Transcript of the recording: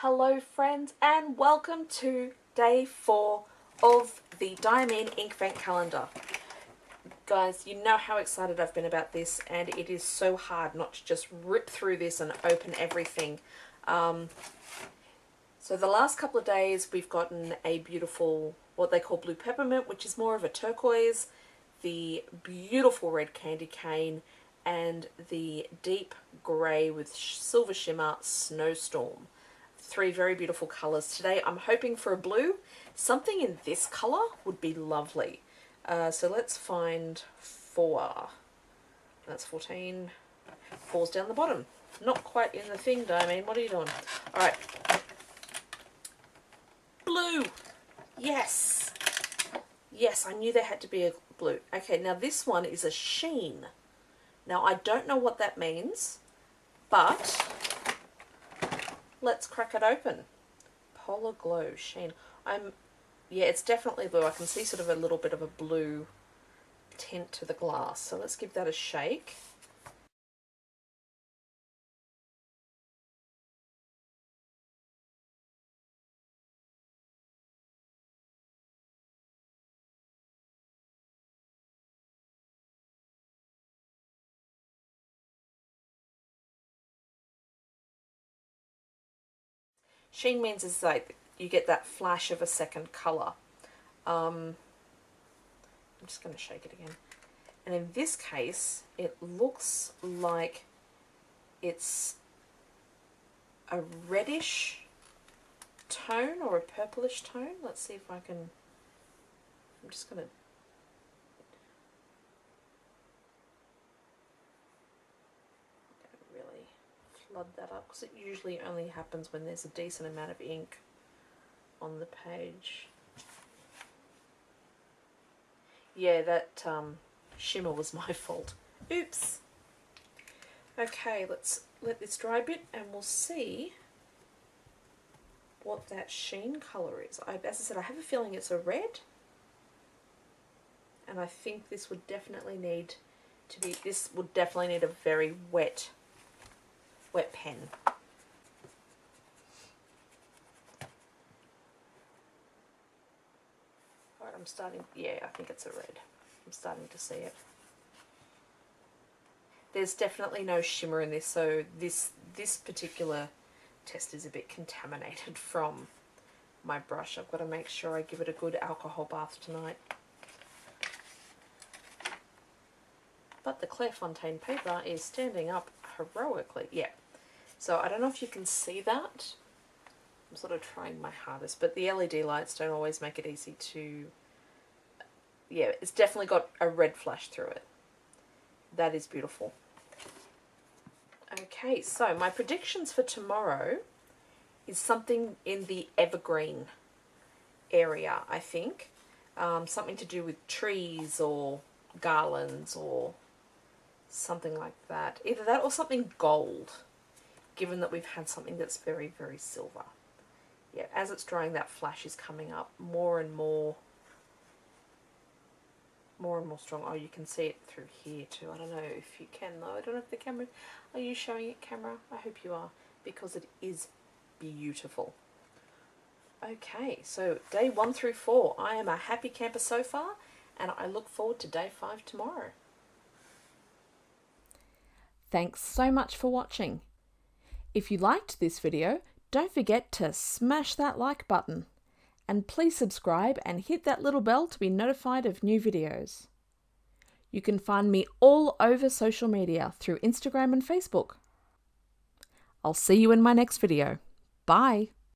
Hello friends and welcome to day 4 of the Diamine Inkvent Calendar. Guys, you know how excited I've been about this, and it is so hard not to just rip through this and open everything. So the last couple of days we've gotten a beautiful, what they call blue peppermint, which is more of a turquoise, the beautiful red candy cane, and the deep grey with silver shimmer snowstorm. 3 very beautiful colours. Today I'm hoping for a blue. Something in this colour would be lovely. So let's find 4. That's 14. 4's down the bottom. Not quite in the thing, Diamine. What are you doing? Alright. Blue! Yes! Yes, I knew there had to be a blue. Okay, now this one is a sheen. Now I don't know what that means, but let's crack it open. Polar Glow Sheen. Yeah, it's definitely blue. I can see sort of a little bit of a blue tint to the glass. So let's give that a shake. Sheen means it's like you get that flash of a second colour. I'm just going to shake it again. And in this case, it looks like it's a reddish tone or a purplish tone. Let's see if I can... I'm just going to... really flood that up, because it usually only happens when there's a decent amount of ink on the page. Yeah, that shimmer was my fault. Oops. Okay, let's let this dry a bit and we'll see what that sheen colour is. As I said, I have a feeling it's a red, and I think this would definitely need to be, this would definitely need a very wet pen. Alright, I'm starting, yeah, I think it's a red. I'm starting to see it. There's definitely no shimmer in this, so this particular test is a bit contaminated from my brush. I've got to make sure I give it a good alcohol bath tonight. But the Clairefontaine paper is standing up heroically. Yeah. So I don't know if you can see that. I'm sort of trying my hardest, but the LED lights don't always make it easy to... Yeah, it's definitely got a red flash through it. That is beautiful. Okay, so my predictions for tomorrow is something in the evergreen area, I think. Something to do with trees or garlands or something like that. Either that or something gold, given that we've had something that's very, very silver. Yeah, as it's drying, that flash is coming up more and more strong. Oh, you can see it through here too. I don't know if you can though. I don't know if the camera... Are you showing it, camera? I hope you are, because it is beautiful. Okay, so day 1 through 4. I am a happy camper so far, and I look forward to day 5 tomorrow. Thanks so much for watching. If you liked this video, don't forget to smash that like button. And please subscribe and hit that little bell to be notified of new videos. You can find me all over social media through Instagram and Facebook. I'll see you in my next video. Bye!